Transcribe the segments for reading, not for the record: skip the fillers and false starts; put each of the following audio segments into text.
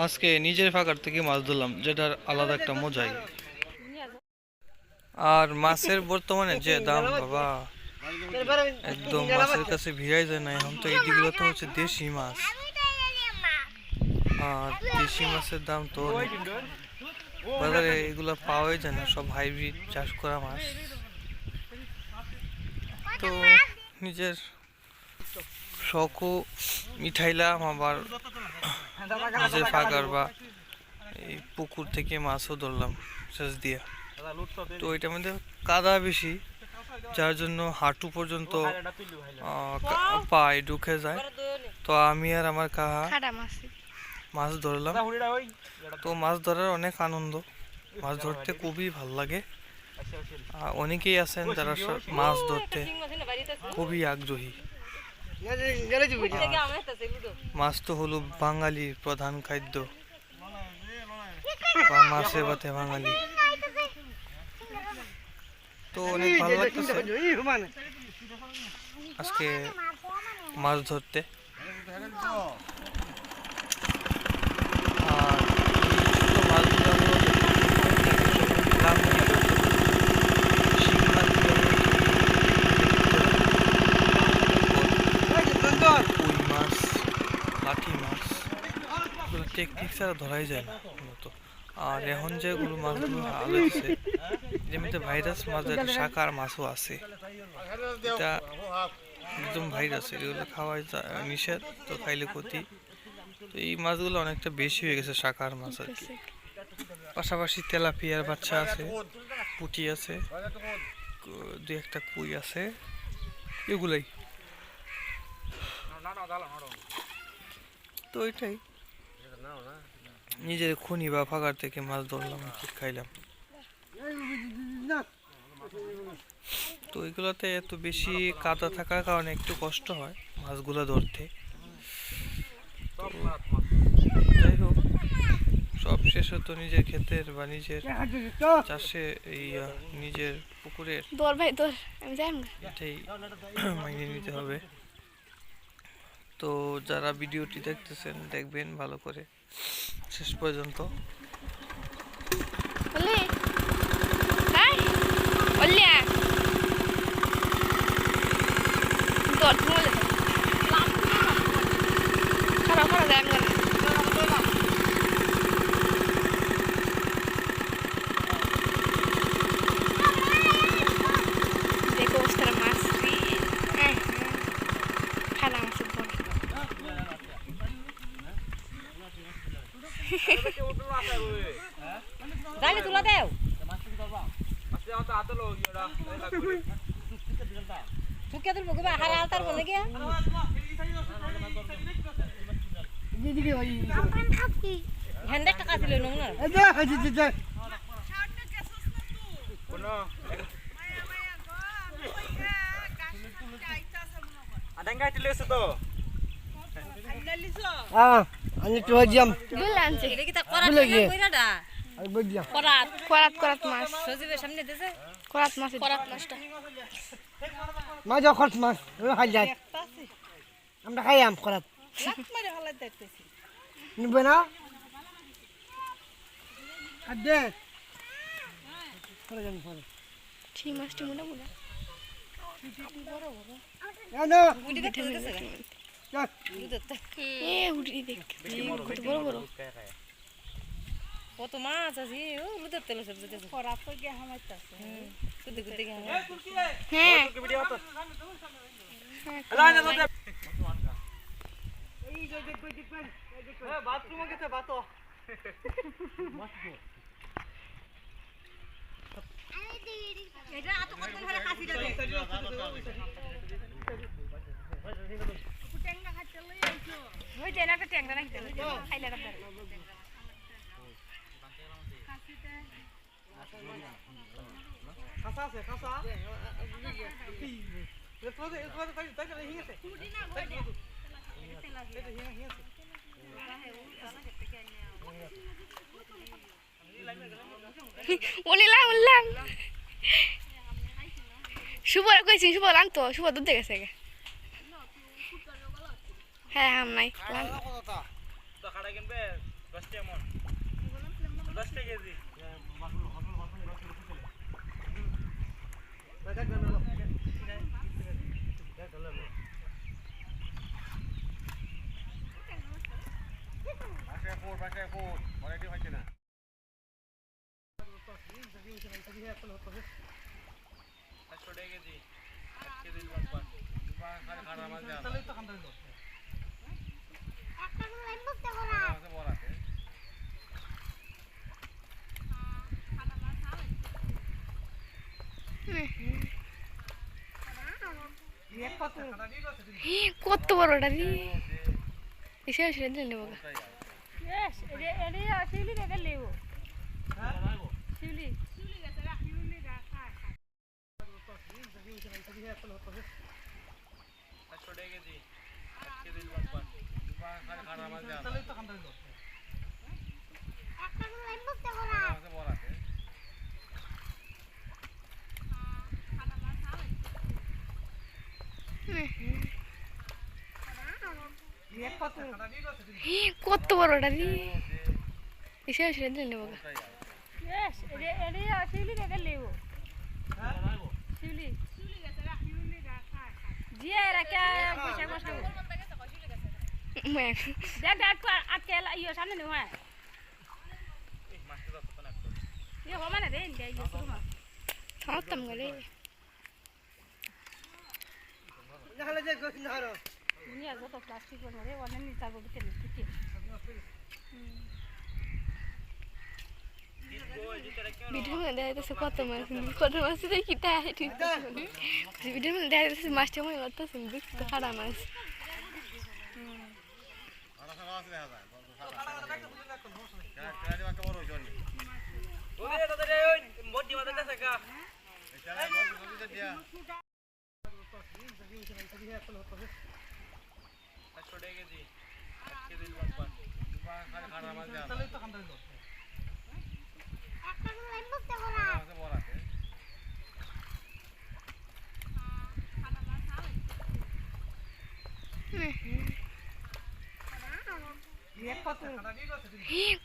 আজকে নিজের ফাঁকার থেকে মাছ ধরলাম, যেটার আলাদা একটা মজাই। আর মাছের বর্তমানে যে দাম বাবা, একদম মাছের কাছে ভিড়াই যায় না। এখন তো এইগুলো তো হচ্ছে দেশি মাছ, আর দেশি মাছের দাম তো অনেক। বাজারে এগুলো পাওয়াই যায় না, সব হাইব্রিড চাষ করা মাছ। তো নিজের শখও মিঠাইলাম, আবার নিজের ফাঁকার বা এই পুকুর থেকে মাছও ধরলাম সেচ দিয়া। তো এটার মধ্যে কাদা বেশি, যার জন্য হাঁটু পর্যন্ত পায়ে ঢুকে যায়। তো আমি আর আমার কাহা মাছ ধরলাম। তো মাছ ধরার অনেক আনন্দ, মাছ ধরতে খুবই ভাল লাগে। অনেকেই আছেন যারা মাছ ধরতে খুবই আগ্রহী। মাছ তো হলো বাঙালির প্রধান খাদ্য, বা মাছে ভাতে বাঙালি। তো অনেক ভালো লাগতেছে আজকে মাছ ধরতে। আর মাছগুলো কই মাছ, লাঠি মাছ, টেকনিক ছাড়া ধরাই যায় না মূলত। আর এখন যেগুলো মাছগুলো আলাদা, এর মধ্যে ভাইরাস মাছ, শাকার মাছও আছে। এটা একদম ভাইরাস, এগুলো খাওয়াই নিষেধ, তো খাইলে ক্ষতি। তো এই মাছগুলো অনেকটা বেশি হয়ে গেছে, শাকার মাছ আর কি। পাশাপাশি তেলাপিয়ার বাচ্চা আছে, পুঁটি আছে, দুই একটা কুই আছে, এগুলাই। তো এটাই নিজের খনি বা ফাঁকার থেকে মাছ ধরলাম, খাইলাম। তো এগুলোতে এত বেশি কাদা থাকার কারণে একটু কষ্ট হয় মাছগুলো ধরতে। যাই হোক, সব শেষ হতো নিজের ক্ষেতের বা নিজের চাষে, এই নিজের পুকুরের, এটাই মাইনে নিতে হবে। তো যারা ভিডিওটি দেখতেছেন, দেখবেন ভালো করে শেষ পর্যন্ত। জানি তুলা দেও চুকে তুলবো গো হারা আলতার বলে গিয়া দিদি ওই হ্যান্ডে টাকা ছিল না এই যে এই যে কোন আডাঙ্গা টিলেছ তো আমি তো জাম গুলানছে এটা কি তা করা না কইরাডা আর বইয়া করাত মাছ সজীবের সামনে দেছে করাত মাছটা মাছ খরচ মাছ ওই খাই যায় আমরা খাইয়াম করাত লাখ মারে হলাই দেখতেছি নিবে না আদে করে যান পরে ঠিক মাছটি মোটা মোটা বড় বড় না গুডি দেখতে গেছে এ উড়ি দেখ কত বড় বড় কত মাছ আছে ও লুদের তেল সব যেতে খরাপ হয়ে গিয়ে হামাইতাছে কুদে কুদে গিয়ে হ্যাঁ তোকে ভিডিও তো আলা না তো এই যে দেখো দেখবেন এ বাথরুমে গেছে বাতো এটা আতো কত ধরে কাশি দেবে ট্যাংরা খাইতে লই আইছো ওই যে একটা ট্যাংরা রাখতে খাইলে রাখতে কাশিতে খাসা আছে খাসা এ তো তাই তাই হিংছে কুটি না বলে এটা লাগে এটা হিংছে ওলিলা উল্লাম শুভরা কইছি শুভ লাগতো শুভ দুধ গেছে হ্যাঁ হাম নাই তো খাড়া কিনবে কত বড়টা রে এসে এসে দিলে নেবো কত বড়টা রে এসে এসে দিলে নেবো থামতাম গেলে ভিডিওর মধ্যে দেখা যাচ্ছে কত মাছ দেখি তাই ভিডিওর মধ্যে দেখা যাচ্ছে মাছটা মনে করতেছে দেখতে খারাপ মাছ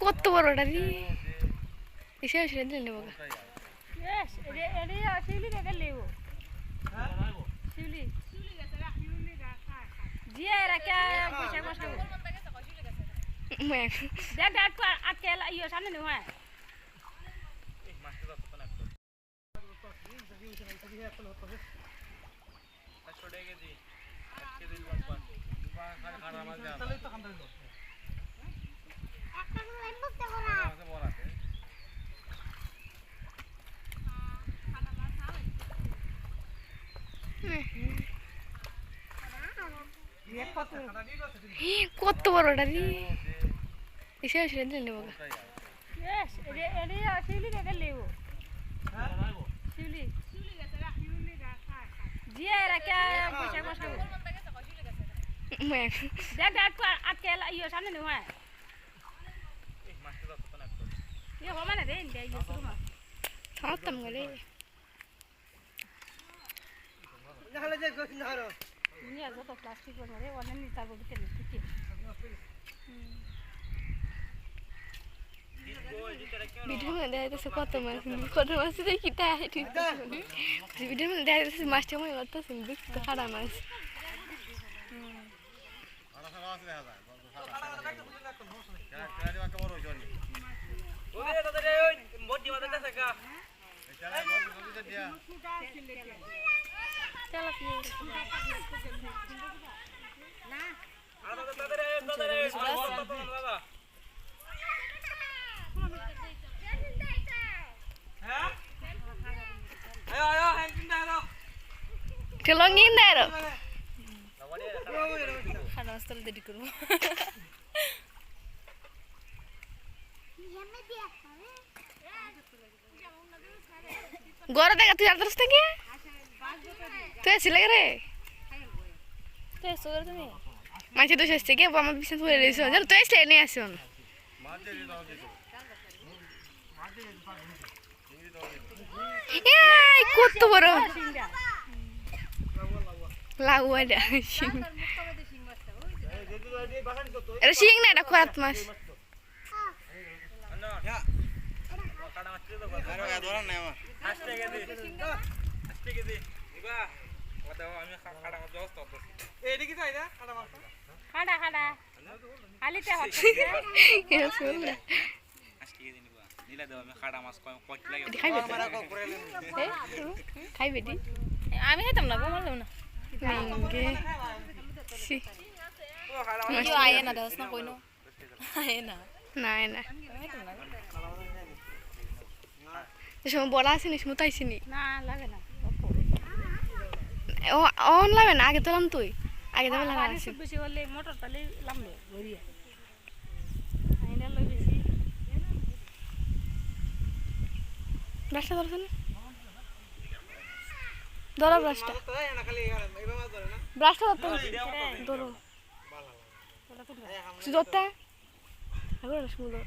কত বড়টা রে এসে এসে দিলে নেবো কত বড়টা রে এসে এসে দিলে নেবো থামতাম গেলে ভিডিওর মধ্যে দেখা যাচ্ছে কত মাছ দেখি তাই ভিডিওর মধ্যে দেখা যাচ্ছে মাছটা মনে করতেছে দেখতে খারাপ মাছ লঙ্গিন দেয় খানা আসতে দেরি করবো গড়ে দেখা তুই আর থেকে তুই আসলে রে মাঝে দোষ আসছে কে আমার বিছানা পড়ে রয়েছে তুই আসলে নিয়ে আসুন কত বড় লাগুয়া এটা শিং না এটা খরাত মাছ খাড়া খাড়া আলিতে হট খাইবে দি আমি খাইতাম না গো মারলাম না নিঙ্গে সি কেউ আয়ে না দাস না কইনো আয়ে না না না খাইতাম না এসব বড় আছে নি সমতাইছি নি না লাগে না ও অন লাগে না আগে তোলাম তুই আগে যাবে লাগা পানি আছে বেশি হলে মোটর তালে লামবে ভরিয়া আইনা লই বেশি ব্রাশটা ধরছেন ধরো ব্রাশটা ব্রাশটা ধরতে ধরো ধরতে আগে সুন্দর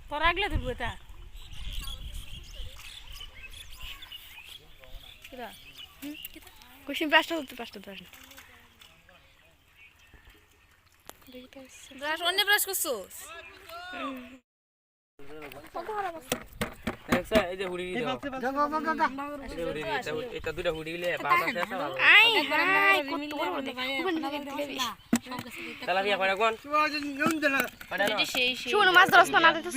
তোর আগলে ধরবো এটা কিরা কুশি ব্রাশটা ধরতে ব্রাশটা ধরে না ব্রাশ অন্য ব্রাশ করছস এই যে হুড়ি দাও এটা দুটো হুড়ি গিলে বাস আছে আছে ভালো আই আই কত বড় বড় দেখো তালা বিয়া করে কোন শুনো মাছ ধরছ না দিতে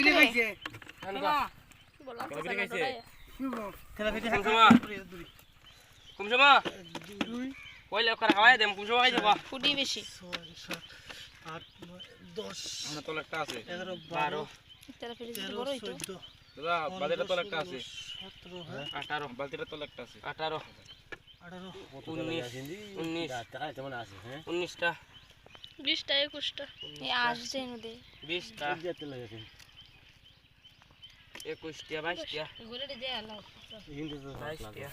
কুমসমা কইলে করে খাওয়াই দেম কুমসমা খাই যাবা ফুডি বেশি আমরা তো একটা আছে 12 তেরা ফেলে বড় হইতো দাদা বাজারে তো একটা আছে 18 বাজারে তো একটা আছে 18 19টা 20টা 21টা এই আসছে নদে 20টা 21টা 22টা গোলেটে দে আলো 22টা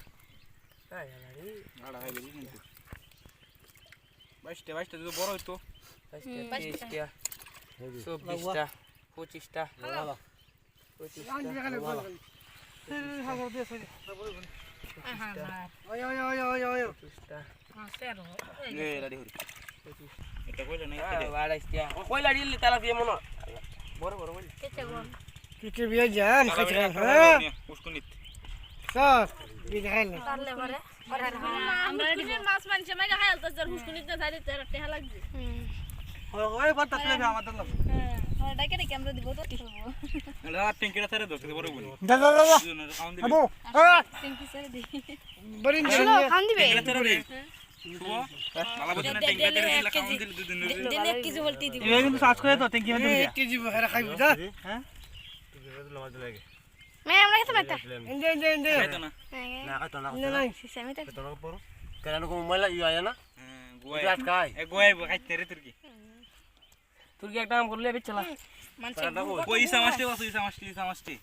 তাই আলারি আড়া হয় বেশি কিন্তু 22টা যদি বড় হইতো 22টা 24টা 25টা 25টা তালা দিয়ে মনে বড় বড় বলি কিকে বিয়ে যাম খাইছ হ্যাঁ স্যার বিয়ে খাইলে তারলে পরে আমরা দিনের মাছ মানছে মাইগা হায়াল তো জর হুসকুনিত না যাইতে তেরা টেহা লাগবে ওই বাত তাসলে আমাদের লাভ হ্যাঁ ডাকে রে ক্যামেরা দিব তো এটা টিঙ্কিটা ছেড়ে দাও বড় বলি দাদা আবো টিঙ্কি ছেড়ে দি বরিন শুনো খান দিবে ছেড়ে দে মালা বছর টিঙ্কিটা ছেড়ে দিলে খাওন দিলে দুদিন দিন 1 কেজি বলতি দিব এই কিন্তু সার্চ করে তো টিঙ্কি মে দিবি 1 কেজি হেরা খাইবি যা হ্যাঁ মে আমরা খেতে পারতা ইন্দে খাইতো না না সিসামিটা গোয়াই খাইতে রে তুর্কি তুই কি একটা কাম করলে বেচলা পয়সা মাছটি